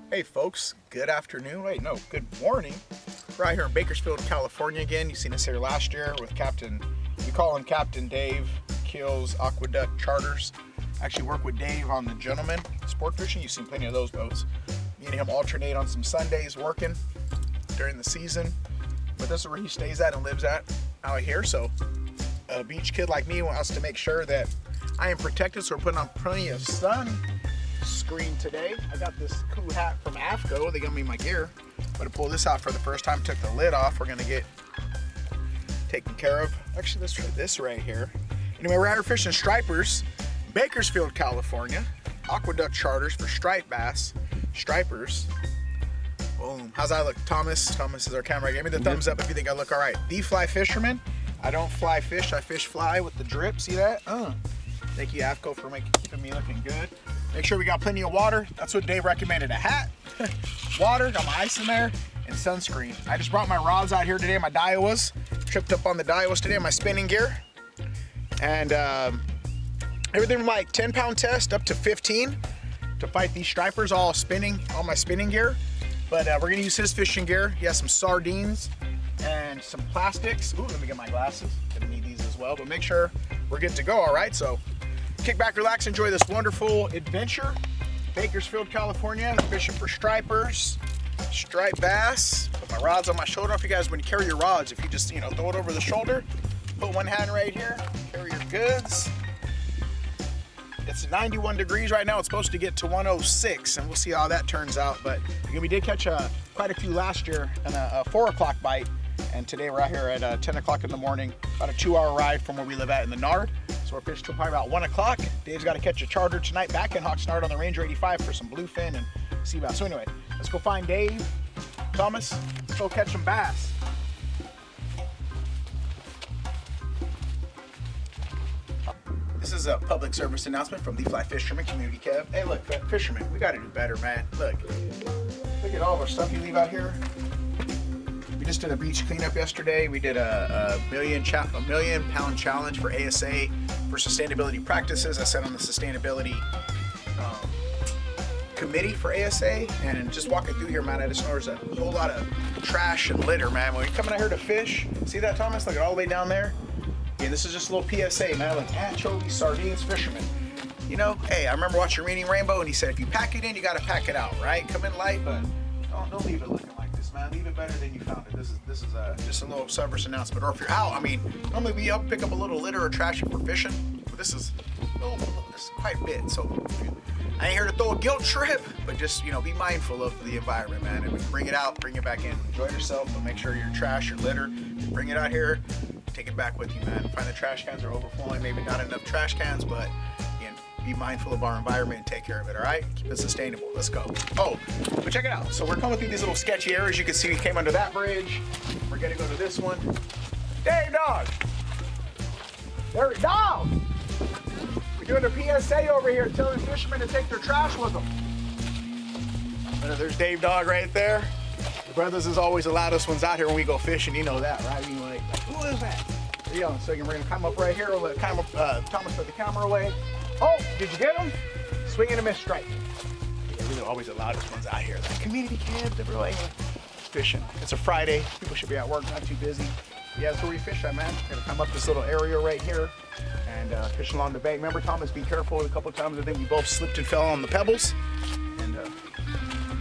Hey folks, good afternoon. Wait, no, good morning. We're out here in Bakersfield, California again. You've seen us here last year with we call him Captain Dave, Kills Aqueduct Charters. Actually work with Dave on the Gentleman sport fishing. You've seen plenty of those boats. Me and him alternate on some Sundays working during the season. But this is where he stays at and lives at out here. So a beach kid like me wants to make sure that I am protected. So we're putting on plenty of sun screen today. I got this cool hat from AFCO. They got me my gear. I'm gonna pull this out for the first time. Took the lid off. We're gonna get taken care of. Actually, let's try this right here. Anyway, we're out here fishing stripers, Bakersfield, California. Aqueduct charters for striped bass, stripers. Boom. How's that look, Thomas? Thomas is our camera. Give me the thumbs up if you think I look all right. The fly fisherman. I don't fly fish. I fish fly with the drip. See that? Thank you, AFCO, for keeping me looking good. Make sure we got plenty of water. That's what Dave recommended. A hat, water, got my ice in there, and sunscreen. I just brought my rods out here today, my Daiwas. Tripped up on the Daiwas today, my spinning gear. And everything from like 10-pound test up to 15 to fight these stripers, all my spinning gear. But we're gonna use his fishing gear. He has some sardines and some plastics. Ooh, let me get my glasses. Gonna need these as well, but make sure we're good to go, all right? So kick back, relax, enjoy this wonderful adventure. Bakersfield, California, fishing for stripers, striped bass. Put my rods on my shoulder. If you guys, when you carry your rods, if you just, throw it over the shoulder, put one hand right here, carry your goods. It's 91 degrees right now. It's supposed to get to 106, and we'll see how that turns out. But we did catch quite a few last year on a 4 o'clock bite, and today we're out here at 10 o'clock in the morning, about a 2-hour ride from where we live at in the Nard. So we're fishing till probably about 1 o'clock. Dave's got to catch a charter tonight back in Oxnard on the Ranger 85 for some bluefin and sea bass. So anyway, let's go find Dave, Thomas, let's go catch some bass. This is a public service announcement from the Fly Fisherman Community Kev. Hey look, fishermen, we got to do better, man. Look at all of our stuff you leave out here. We just did a beach cleanup yesterday. We did a million pound challenge for ASA for sustainability practices. I sat on the sustainability committee for ASA, and just walking through here, man, I just noticed a whole lot of trash and litter, man. When you're coming out here to fish, see that, Thomas? Look at all the way down there. Yeah, this is just a little PSA, man. Like anchovies, sardines, fishermen. Hey, I remember watching Reading Rainbow, and he said if you pack it in, you got to pack it out, right? Come in light, but don't leave it looking like this, man. Leave it better than you found it. This is just a little service announcement. Or if you're out, normally we help pick up a little litter or trash for fishing, but this is quite a bit. So I ain't here to throw a guilt trip, but just be mindful of the environment, man. And we bring it out, bring it back in, enjoy yourself, but make sure your trash, your litter, bring it out here, take it back with you, man. Find the trash cans are overflowing, maybe not enough trash cans, but be mindful of our environment and take care of it, all right? Keep it sustainable. Let's go. Oh, but check it out. So we're coming through these little sketchy areas. You can see we came under that bridge. We're gonna go to this one. Dave, dog. There, dog. We're doing a PSA over here telling fishermen to take their trash with them. There's Dave, dog, right there. The brothers has always allowed us ones out here when we go fishing. You know that, right? You're like, who is that? So we're gonna climb up right here. We'll let Thomas put the camera away. Oh, did you get him? Swing and a miss strike. Yeah, we always allow us ones out here. Like community camp, everybody fishing. It's a Friday. People should be at work, not too busy. Yeah, that's where we fish at, man. We're gonna come up this little area right here and fish along the bank. Remember, Thomas, be careful. A couple of times I think we both slipped and fell on the pebbles. And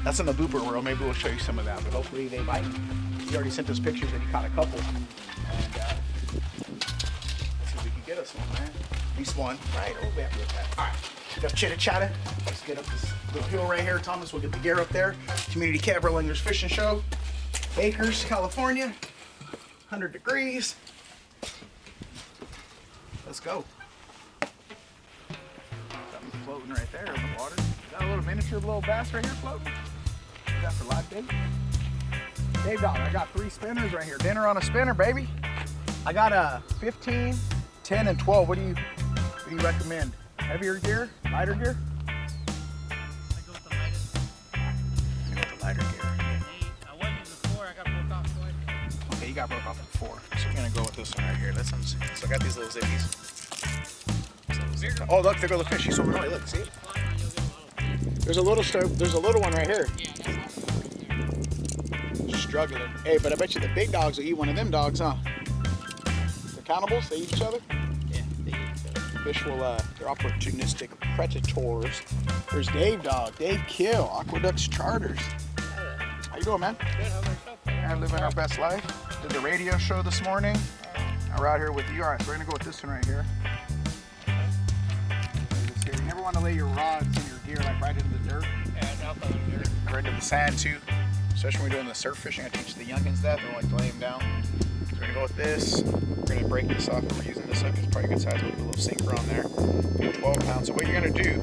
that's in the blooper world. Maybe we'll show you some of that, but hopefully they bite. He already sent us pictures that he caught a couple. And let's see if we can get us one, man. At least one, right? Oh, we have to get that. All right. Enough chitter-chatter. Let's get up this little hill right here. Thomas will get the gear up there. Community Cab Anglers Fishing Show. Bakers, California. 100 degrees. Let's go. Something floating right there in the water. Got a little miniature little bass right here floating. Is that for live bait? Dave Dog, I got 3 spinners right here. Dinner on a spinner, baby. I got a 15, 10, and 12. What do you recommend? Heavier gear? Lighter gear? I go with the lightest. You go with the lighter gear. I wasn't using 4, I got broke off twice. Okay, you got broke off at 4. So we're gonna go with this one right here. Let's see. So I got these little zippies. Oh look, there go the fish. He's swimming away. Look, see it? There's a little one right here. Yeah, that's awesome. Struggling. Hey, but I bet you the big dogs will eat one of them dogs, huh? They're cannibals. They eat each other. Yeah, they eat each other. Fish will, they're opportunistic predators. There's Dave Dog, Dave Kill, Aqueducts Charters. How you doing, man? Good, how about yourself? I'm living our best life. Did the radio show this morning. We're out here with you. All right, so we're gonna go with this one right here. You never want to lay your rods and your gear like right into the dirt. Yeah, it's out on the dirt. Right into the sand too. Especially when we're doing the surf fishing. I teach the youngins that. They don't like to lay them down. So we're gonna go with this. We're gonna break this off. We're using this hook. It's probably a good size with a little sinker on there. 12 pounds. So what you're gonna do,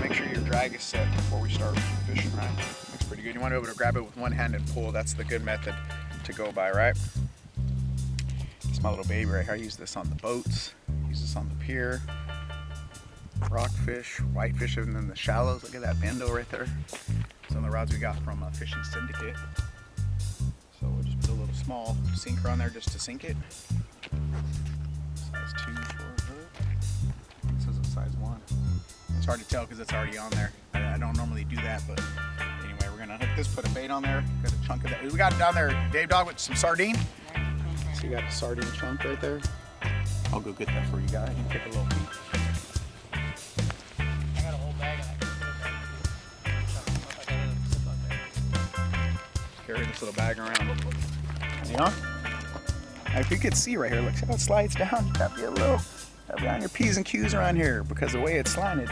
make sure your drag is set before we start fishing, right? Looks pretty good. You want to be able to grab it with one hand and pull. That's the good method to go by, right? It's my little baby right here. I use this on the boats. Use this on the pier. Rockfish, whitefish, and then the shallows. Look at that bendo right there. Some of the rods we got from Fishing Syndicate. So we'll just put a little small sinker on there just to sink it. Size 2 for a hook. This is a size 1. It's hard to tell because it's already on there. I don't normally do that, but anyway, we're gonna hook this, put a bait on there. Got a chunk of that. We got it down there, Dave Dog, with some sardine. So you got a sardine chunk right there. I'll go get that for you guys. You can take a little peek. I got a whole bag and I can put it back. Carry this little bag around. Yeah. Now, if you could see right here, look how it slides down. You gotta be a little, gotta be on your P's and Q's around here because the way it's slanted.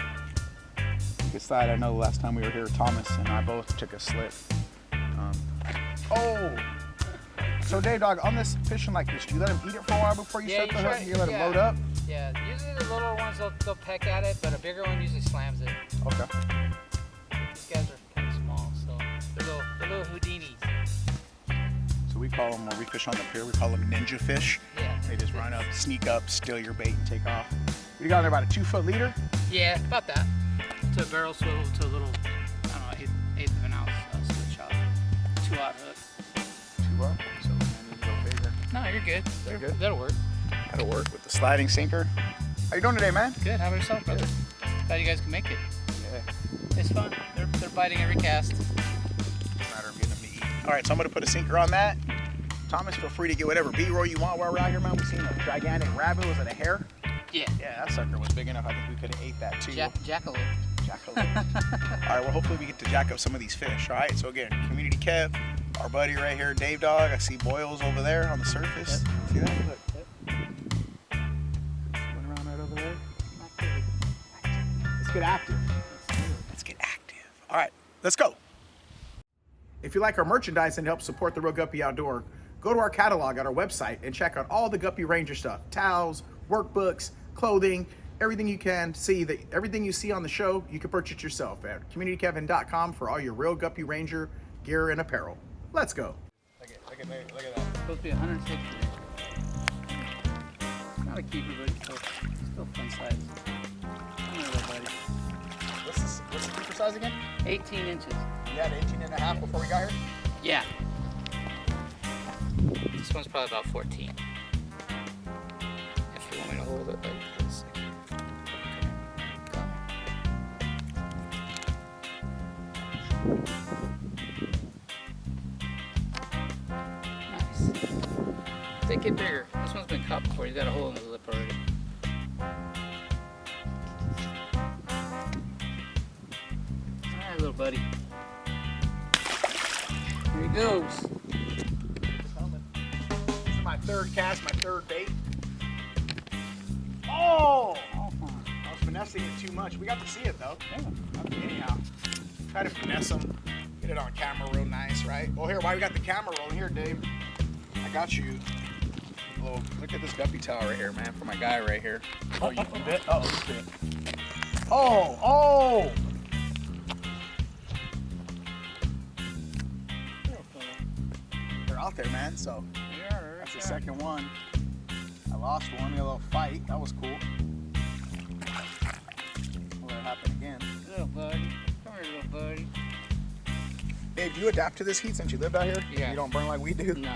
You could slide. I know the last time we were here, Thomas and I both took a slip. So Dave Dog, on this fishing like this, do you let them eat it for a while before you set the hook? You let them load up? Yeah, usually the little ones, they'll peck at it, but a bigger one usually slams it. Okay. These guys are kind of small, so they're little Houdinis. So we call them, when we fish on the pier, we call them ninja fish. Yeah. They just run up, sneak up, steal your bait, and take off. We got there about a 2-foot leader. Yeah, about that. To a barrel swivel to a little, I don't know, eighth of an ounce switch shot. 2-aught hook. 2-aught? So we need to go bigger. No, you're good. That good? That'll work. That'll work with the sliding sinker. How you doing today, man? Good. How about yourself, brother? Glad you guys can make it. Yeah. It's fun. They're biting every cast. Matter of getting them to eat. All right, so I'm gonna put a sinker on that. Thomas, feel free to get whatever B-roll you want while we're out here, man. We've seen a gigantic rabbit. Was it a hare? Yeah. Yeah, that sucker was big enough. I think we could have ate that too. Jackalope. Jackalope. All right, well, hopefully we get to jack up some of these fish. All right, so again, Community Kev, our buddy right here, Dave Dog. I see boils over there on the surface. Yep. See that? Look. Swimming around right over there. Let's get active. Let's get active. All right, let's go. If you like our merchandise and help support the Real Guppy Outdoor, go to our catalog at our website and check out all the Guppy Ranger stuff. Towels, workbooks, clothing, everything you can see. Everything you see on the show, you can purchase yourself at communitykevin.com for all your Real Guppy Ranger gear and apparel. Let's go. Look at that. It's supposed to be 160. Not a keeper, but it's still fun size. Come here, little buddy. What's the keeper size again? 18 inches. You had 18 and a half before we got here? Yeah. This one's probably about 14. If you want me to hold it like this. Nice. They get bigger. This one's been caught before. He's got a hole in the lip already. Alright, little buddy. Here he goes. This is my third cast, my third bait. Oh! That was finessing it too much. We got to see it though. Yeah. Anyhow, try to finesse them. Get it on camera real nice, right? Well, here, why we got the camera rolling here, Dave? I got you. Little, look at this guppy towel right here, man, for my guy right here. Oh, you bit? Oh, shit. Oh! They're out there, man, so that's the second one. I lost one, we had a little fight. That was cool. Will that happen again? Little buddy. Come here, little buddy. Dave, do you adapt to this heat since you lived out here? Yeah. You don't burn like we do? No.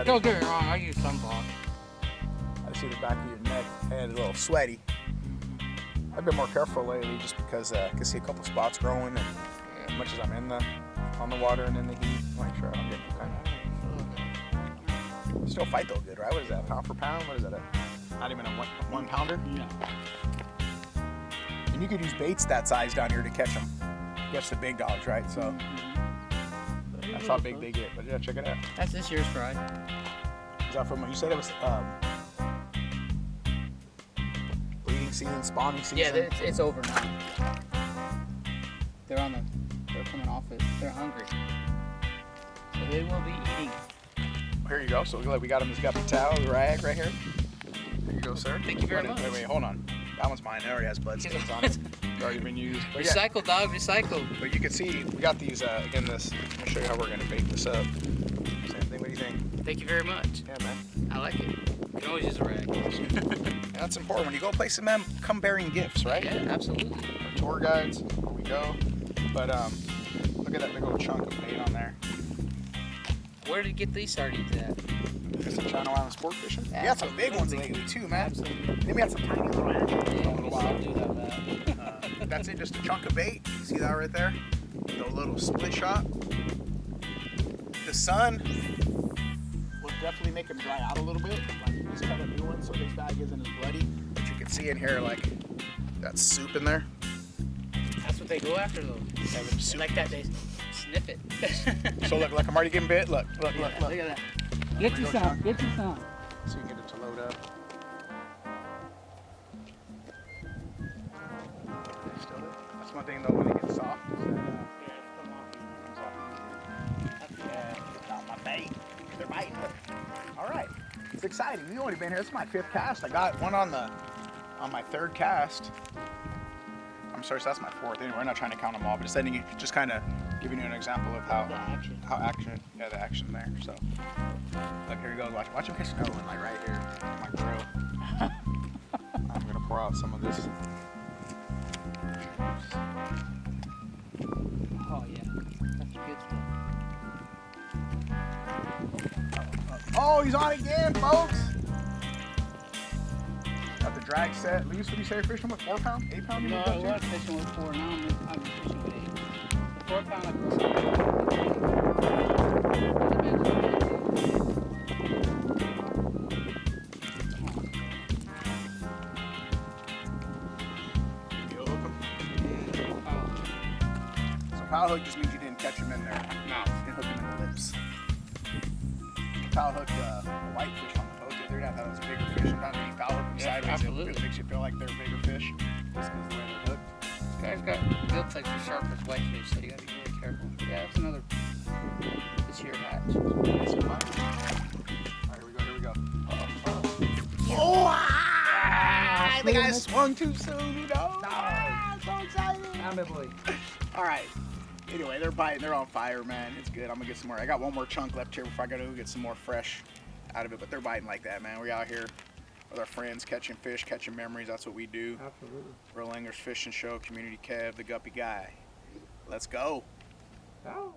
Don't get me wrong, I use sunblock. I see the back of your neck and a little sweaty. I've been more careful lately just because I can see a couple spots growing, and as much as I'm on the water and in the heat, make sure I don't get kind of. Still fight though good, right? What is that, pound for pound? What is that? Not even a one pounder? Yeah. And you could use baits that size down here to catch them. Catch the big dogs, right? So that's how big they get. But yeah, check it out. That's this year's fry. Is that from? You said it was breeding season, spawning season. Yeah, it's over now. They're coming off it. They're hungry. So they will be eating. Here you go. So we got him this guppy towel, the rag right here. There you go, sir. Thank you very much. Wait, hold on. That one's mine. It already has blood stains on it. It's already been used. But yeah. Recycle, dog, recycle. But you can see we got these. Again, this. Let me show you how we're gonna bake this up. Same thing. What do you think? Thank you very much. Yeah, man. I like it. You can always use a rag. And that's important. When you go places, man, come bearing gifts, right? Yeah, absolutely. Our tour guides, where we go. But look at that big old chunk of bait on there. Where did you get these sardines at? Just some Channel Island sport fishing. We got some big ones lately too, man. Absolutely. Then we had some tiny little action for a Yeah, little we while. still do that. That's it, just a chunk of bait. You see that right there? The little split shot. The sun will definitely make him dry out a little bit. Like we just cut a new one so this bag isn't as bloody. But you can see in here, like, got soup in there. That's what they go after, though. They like that, they sniff it. So look, I'm already getting bit. Look. Look at that. Get you some. Get you some. So you can get it to load up. Still it. That's one thing though, when they get soft, is that it's not my bait. They're biting. All right, it's exciting. We've only been here. This is my 5th cast. I got one on my 3rd cast. I'm sorry, so that's my 4th. Anyway, we're not trying to count them all, but just kind of giving you an example of the action there. So, look, here he goes. Watch him catch another one, like right here, on my grill. I'm gonna pour out some of this. Oh, yeah. That's good stuff. Oh, he's on again, folks. Got the drag set. What did you say you're fishing with? 4 pound? 8 pound? No, I was fishing with 4. Now I'm fishing with 8. The 4 pound, Power hook just means you didn't catch him in there. No. You didn't hook him in the lips. Power hooked a whitefish on the boat the other day. I thought it was a bigger fish. Sometimes when you power hook them sideways, absolutely. it makes you feel like they're a bigger fish just because of the way they're hooked. This guy's got looks like the sharpest whitefish, so you gotta be really careful. Yeah, that's another this year hatch. That's fun. All right, here we go. Oh! I think I swung too soon, you know? I'm so excited. All right. Anyway, they're biting. They're on fire, man. It's good. I'm gonna get some more. I got one more chunk left here before I gotta go get some more fresh out of it. But they're biting like that, man. We're out here with our friends, catching fish, catching memories. That's what we do. Absolutely. Real Anglers Fishing Show, Community Kev, the Guppy Guy. Let's go. Oh.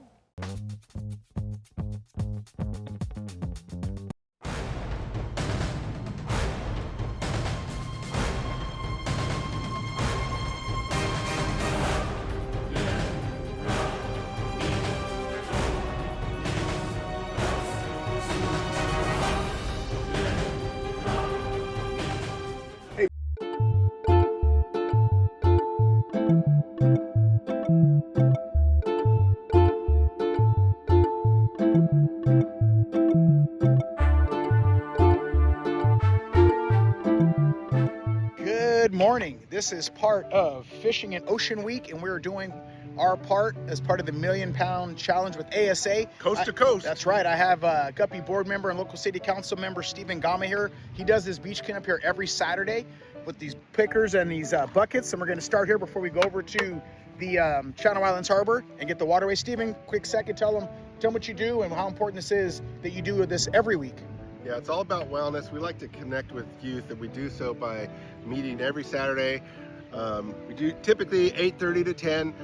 This is part of Fishing and Ocean Week, and we're doing our part as part of the Million Pound Challenge with ASA. Coast to coast. That's right. I have Guppy board member and local city council member Stephen Gama here. He does this beach cleanup here every Saturday with these pickers and these buckets. And we're going to start here before we go over to the Channel Islands Harbor and get the waterway. Stephen, quick second, tell them what you do and how important this is that you do this every week. Yeah, it's all about wellness. We like to connect with youth, and we do so by meeting every Saturday. We do typically 8:30 to 10.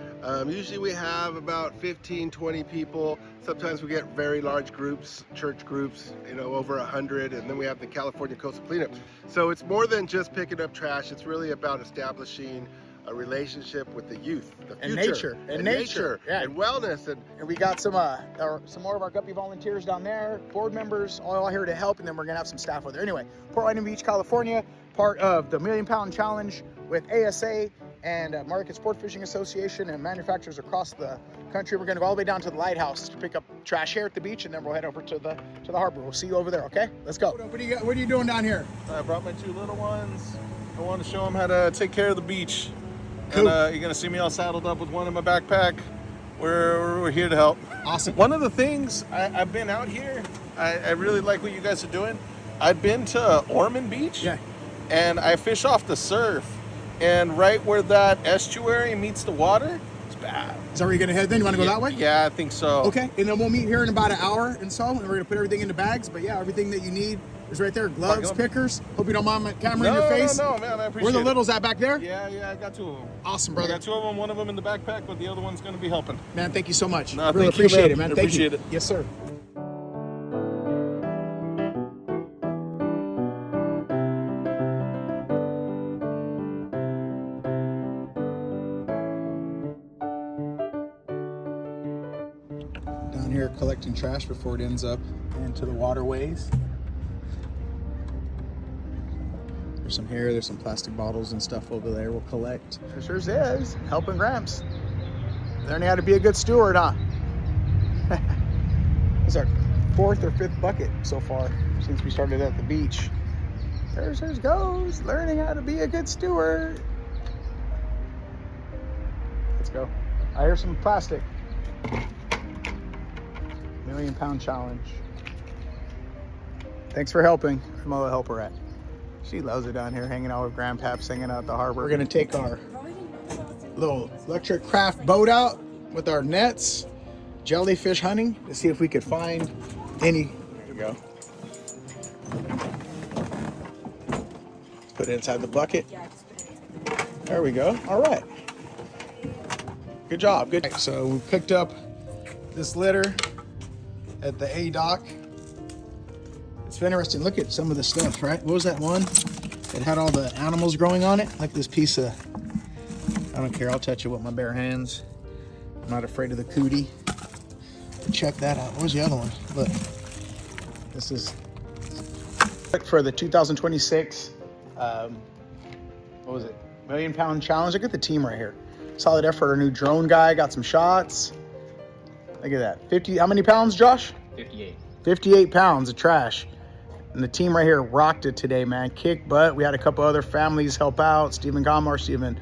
Usually we have about 15, 20 people. Sometimes we get very large groups, church groups, over 100, and then we have the California Coastal Cleanup. So it's more than just picking up trash. It's really about establishing a relationship with the youth, the future, and nature, yeah. and wellness, and we got some more of our Guppy volunteers down there, board members, all here to help, and then we're gonna have some staff over there. Anyway, Port Lightning Beach, California, part of the Million Pound Challenge with ASA and Market Sport Fishing Association and manufacturers across the country. We're gonna go all the way down to the lighthouse to pick up trash here at the beach, and then we'll head over to the harbor. We'll see you over there. Okay, let's go. What are you doing down here? I brought my two little ones. I want to show them how to take care of the beach. Cool. And you're gonna see me all saddled up with one in my backpack. We're here to help. Awesome. One of the things I've been out here, I really like what you guys are doing. I've been to Ormond Beach, Yeah. and I fish off the surf, and right where that estuary meets the water, it's bad. Is that where you're gonna head then? You wanna go that way? Yeah, I think so. Okay, and then we'll meet here in about an hour and so, and we're gonna put everything into bags. But yeah, everything that you need is right there. Gloves, pickers. Hope you don't mind my camera in your face. No, man, I appreciate it. Where the littles at back there? Yeah, I got two of them. Awesome, I brother. got two of them, one of them in the backpack, but the other one's gonna be helping. Man, thank you so much. No, really thank you, appreciate man. it, man. I Thank appreciate you. it. Yes, sir. Down here collecting trash before it ends up into the waterways. There's some here, there's some plastic bottles and stuff over there we'll collect. There sure is. Helping Gramps. Learning how to be a good steward, huh? This is our 4th or 5th bucket so far since we started at the beach. There's goes, learning how to be a good steward. Let's go. I hear some plastic. Million Pound Challenge. Thanks for helping. Where's my little helper at? She loves it down here, hanging out with Grandpaps, hanging out at the harbor. We're gonna take our little electric craft boat out with our nets, jellyfish hunting, to see if we could find any. There we go. Put it inside the bucket. There we go. All right. Good job. Good. So we picked up this litter at the A dock. It's interesting. Look at some of the stuff, right? What was that one? It had all the animals growing on it. Like this piece of, I don't care. I'll touch it with my bare hands. I'm not afraid of the cootie. Check that out. Where's the other one? Look. This is for the 2026, what was it? Million Pound Challenge. Look at the team right here. Solid effort. Our new drone guy got some shots. Look at that. 50, how many pounds, Josh? 58. 58 pounds of trash. And the team right here rocked it today, man. Kick butt. We had a couple other families help out. Stephen Gama, our student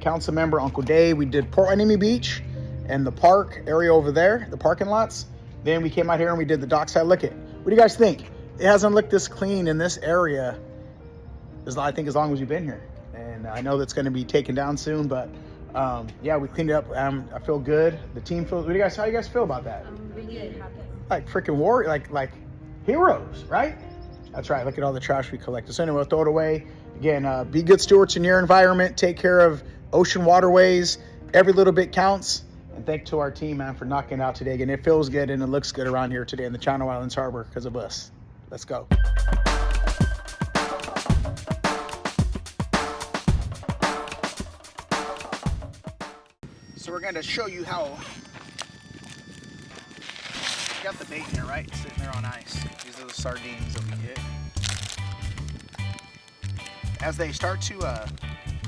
council member, Uncle Dave. We did Port Lightning Beach and the park area over there, the parking lots. Then we came out here and we did the dockside. Look at, what do you guys think? It hasn't looked this clean in this area, I think, as long as you've been here. And I know that's going to be taken down soon, but yeah, we cleaned it up. I feel good. The team feels. How do you guys feel about that? I'm really happy. Like freaking warrior, like heroes, right? That's right. Look at all the trash we collected. So anyway, we'll throw it away. Again, be good stewards in your environment. Take care of ocean waterways. Every little bit counts. And thank to our team, man, for knocking it out today. Again, it feels good and it looks good around here today in the Channel Islands Harbor because of us. Let's go. So we're going to show you how. You got the bait in there, right? Sitting there on ice. These are the sardines that we get. As they start to, I'm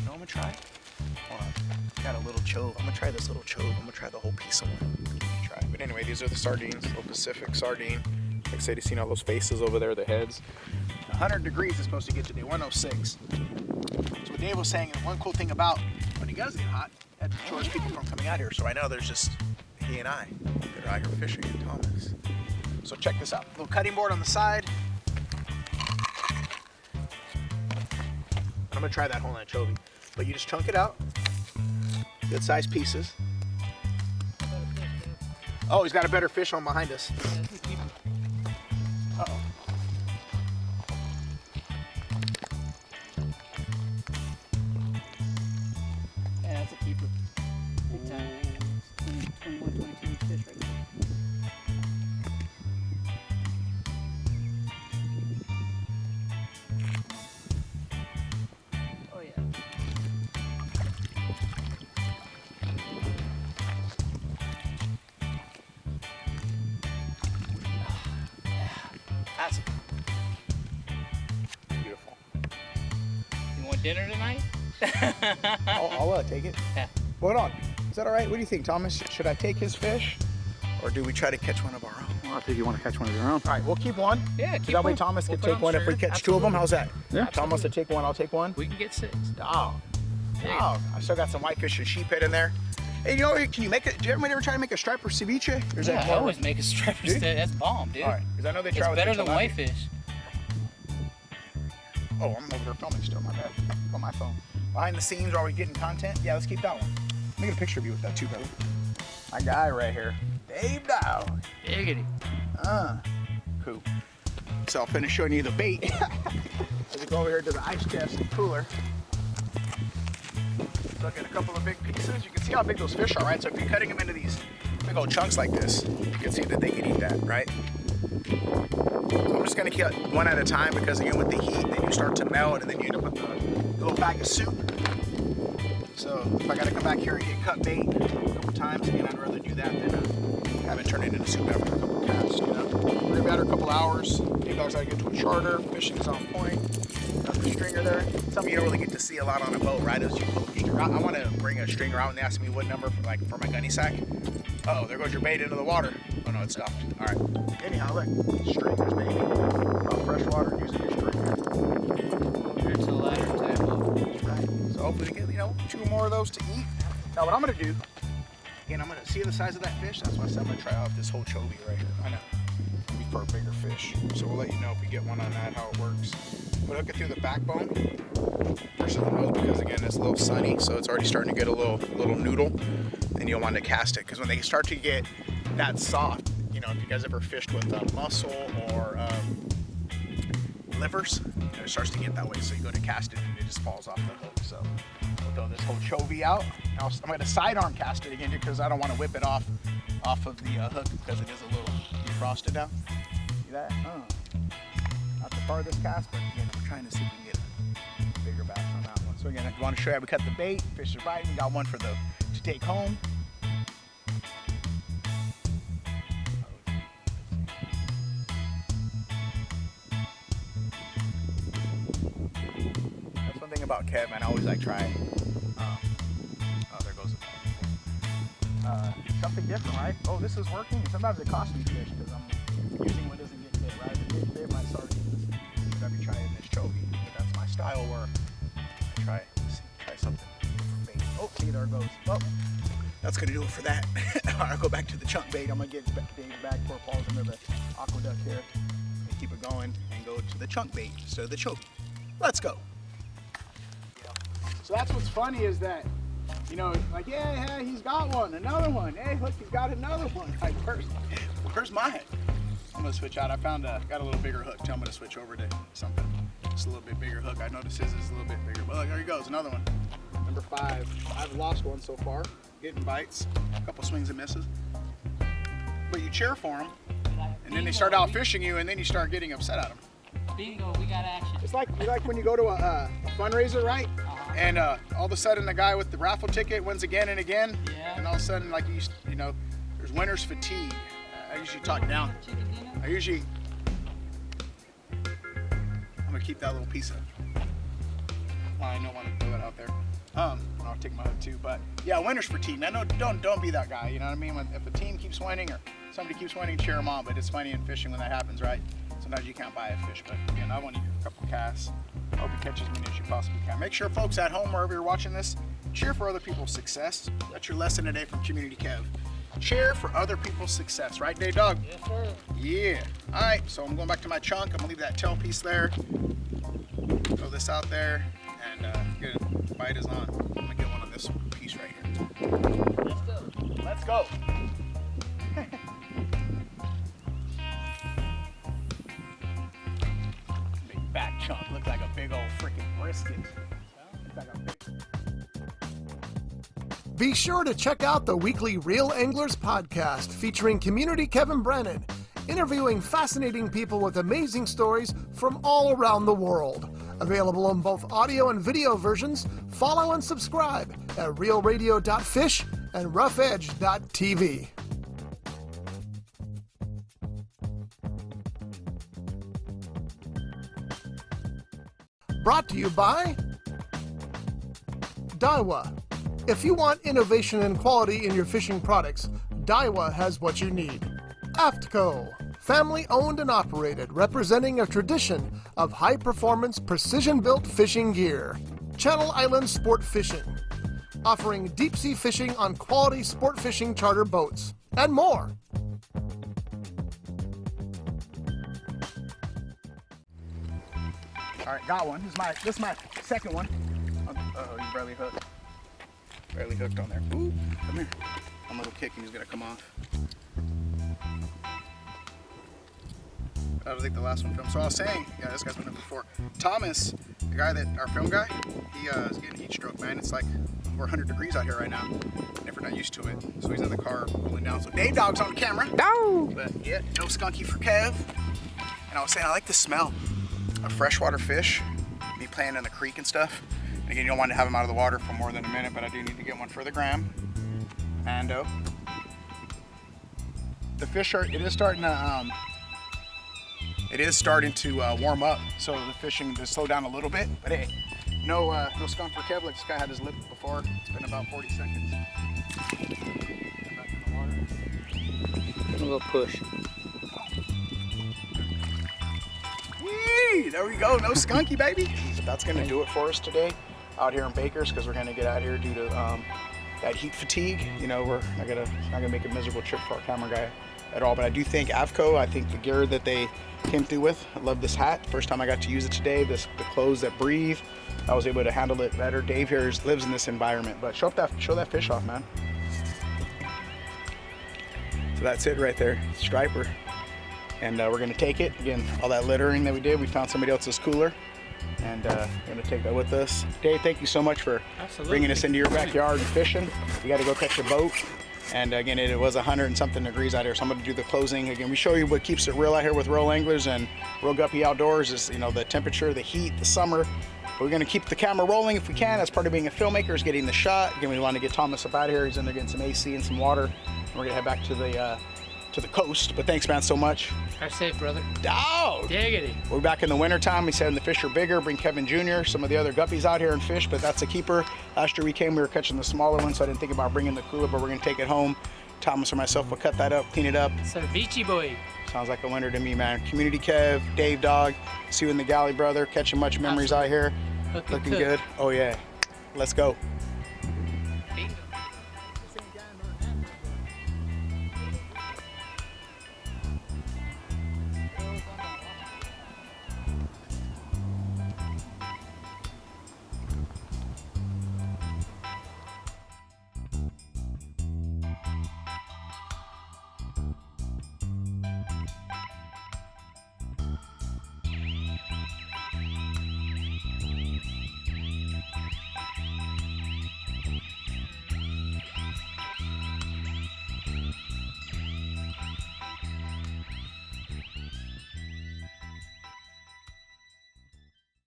gonna try. Hold on. Got a little chove. I'm gonna try this little chove. I'm gonna try the whole piece of one. Try. But anyway, these are the sardines, little Pacific sardine. Like I said, you seen all those faces over there, the heads. 100 degrees is supposed to get today, 106. So with Dave was saying one cool thing about when it does get hot, that deters people from coming out here. So right now there's just he and I that are out here fishing in Thomas. So check this out. Little cutting board on the side. I'm gonna try that whole anchovy. But you just chunk it out. Good sized pieces. Oh, he's got a better fish on behind us. Uh-oh. Yeah, that's a keeper. Big time. 21, 22 inch fish right there. Oh yeah. That's beautiful. You want dinner tonight? I'll take it. Yeah. Hold on. Is that all right? What do you think, Thomas? Should I take his fish, or do we try to catch one of our own? Well, I think you want to catch one of your own. All right, we'll keep one. Yeah, keep That way one. Thomas We'll can put take on one if we straight. catch two of them. How's that? Yeah. Thomas will take one, I'll take one. We can get 6. Oh. Yeah. Oh, I still got some whitefish and sheephead in there. Hey, you know, can you make it? Do you ever try to make a striper ceviche? Or is Yeah, that I more- always make a striper Dude? steak. That's bomb, dude. All right, because I know they It's try with better the than tilapia. whitefish. Oh, I'm over there filming still. My bad. On my phone. Behind the scenes, are we getting content? Yeah, let's keep that one. Let me get a picture of you with that too, brother. My guy right here, Dave Dog. Giggity. Cool. So I'll finish showing you the bait as we go over here to the ice chest and cooler. So I get a couple of big pieces. You can see how big those fish are, right? So if you're cutting them into these big old chunks like this, you can see that they can eat that, right? So I'm just gonna cut one at a time because again with the heat, then you start to melt and then you end up with a little bag of soup. So if I gotta come back here and get cut bait a couple times, again, I'd rather do that than have it turn it into soup after a couple casts, you know? We're gonna be out here a couple hours. $8 gotta get to a charter. Fishing is on point. Got the stringer there. Something you don't really get to see a lot on a boat, right? Is you pull the anchor out. I want to bring a stringer out and they ask me what number for my gunny sack. Oh, there goes your bait into the water. Oh no, it stopped. All right. Anyhow, look, stringers, baby. About freshwater using your stringer. Here's the ladder type of. That's right. So hopefully we get, you know, 2 more of those to eat. Now what I'm gonna do, again, I'm gonna see the size of that fish. That's why I said I'm gonna try out this whole chovy right here. I know. Maybe for a bigger fish. So we'll let you know if we get one on that, how it works. We'll hook it through the backbone versus the nose because again it's a little sunny, so it's already starting to get a little noodle. And you'll want to cast it because when they start to get that soft, you know, if you guys ever fished with mussel or livers, you know, it starts to get that way. So you go to cast it and it just falls off the hook. So we'll throw this whole chovy out. Now I'm going to sidearm cast it again because I don't want to whip it off of the hook because it is a little defrosted now. See that? Not the farthest cast, but again, I'm trying to see if we can get a bigger bass on that one. So again, I want to show you how we cut the bait. Fish is biting. We got one for to take home. That's one thing about Kev, man. I always like try. Oh, there goes the something different, right? Oh, this is working. Sometimes it costs me fish because I'm using what doesn't get bit, right? They might start this. But I'd be trying this chovy. But that's my style where I try something different bait. Oh, see, there it goes. Well, that's gonna do it for that. I'll go back to the chunk bait. I'm gonna get Dave's bag before it falls into the aqueduct here. And keep it going and go to the chunk bait instead of the chovy. Let's go. So that's what's funny is that, you know, like, yeah, he's got one, another one. Hey, look, he's got another one. Like, where's mine? I'm gonna switch out. I found got a little bigger hook. Tell me to switch over to something. Just a little bit bigger hook. I noticed his is a little bit bigger. But look, there he goes, another one. Number 5. I've lost one so far. Getting bites, a couple swings and misses. But you cheer for them, and then they start out fishing you, and then you start getting upset at them. Bingo, we got action. It's like when you go to a fundraiser, right? And all of a sudden the guy with the raffle ticket wins again and again. Yeah. And all of a sudden, like you know, there's winner's fatigue. I usually talk down. I'm gonna keep that little piece of. Well, I don't want to throw that out there. I'll take my hook too. But yeah, winner's fatigue. Now, no, don't be that guy. You know what I mean? If a team keeps winning or somebody keeps winning, cheer them on. But it's funny in fishing when that happens, right? Sometimes you can't buy a fish, but again, I want to get a couple podcasts. I hope you catch as many as you possibly can. Make sure, folks at home, wherever you're watching this, cheer for other people's success. That's your lesson today from Community Kev. Cheer for other people's success, right, Dave Dog? Yes, sir. Yeah. All right, so I'm going back to my chunk. I'm gonna leave that tail piece there. Throw this out there, and good. Bite is on. I'm gonna get one on this piece right here. Let's go. Let's go. Big back chunk. Looks like a big old freaking brisket. Looks like a big... Be sure to check out the weekly Real Anglers podcast featuring community Kevin Brennan, interviewing fascinating people with amazing stories from all around the world. Available on both audio and video versions. Follow and subscribe at realradio.fish and roughedge.tv. Brought to you by Daiwa. If you want innovation and quality in your fishing products, Daiwa has what you need. AFTCO, family owned and operated, representing a tradition of high-performance, precision-built fishing gear. Channel Islands Sport Fishing, offering deep-sea fishing on quality sport fishing charter boats, and more. All right, got one. This is my second one. Uh-oh, he's barely hooked. Barely hooked on there. Ooh, come here. I'm a little kick and he's gonna come off. I don't think the last one filmed. So I was saying, yeah, this guy's been up before. Thomas, the guy that, our film guy, he is getting heat stroke, man. It's like over 100 degrees out here right now. Never not used to it. So he's in the car cooling down. So Dave Dog's on the camera. No! But yeah, no skunky for Kev. And I was saying, I like the smell of freshwater fish. Me playing in the creek and stuff. And again, you don't want to have them out of the water for more than a minute, but I do need to get one for the gram. And the fish are, it is starting to warm up, so the fishing to slow down a little bit. But hey, no skunk for Kev. Like this guy had his lip before. It's been about 40 seconds. Back in the water. A little push. Whee! There we go. No skunky, baby. So that's gonna do it for us today out here in Bakers, because we're gonna get out here due to that heat fatigue. You know, we're not gonna make a miserable trip for our camera guy at all. But I do think Avco, I think the gear that they came through with. I love this hat. First time I got to use it today. The clothes that breathe. I was able to handle it better. Dave here lives in this environment. But show that fish off, man. So that's it right there, striper. And we're gonna take it. Again, all that littering that we did, we found somebody else's cooler. And we're gonna take that with us. Dave, thank you so much for bringing us into your backyard and fishing. We gotta go catch a boat. And again, it was 100 and something degrees out here, so I'm gonna do the closing. Again, we show you what keeps it real out here with Real Anglers and Real Guppy Outdoors is, you know, the temperature, the heat, the summer. But we're gonna keep the camera rolling if we can. That's part of being a filmmaker, is getting the shot. Again, we want to get Thomas up out of here. He's in there getting some AC and some water. And we're gonna head back to the coast. But thanks, man, so much. Drive safe, brother. Oh! Diggity. We're back in the wintertime. We said the fish are bigger. Bring Kevin Jr., some of the other guppies out here and fish, but that's a keeper. Last year we came, we were catching the smaller ones, so I didn't think about bringing the cooler, but we're gonna take it home. Thomas or myself will cut that up, clean it up. Ceviche boy. Sounds like a winner to me, man. Community Kev, Dave Dog, see you in the galley, brother. Catching much memories out here. Looking good. Oh yeah. Let's go.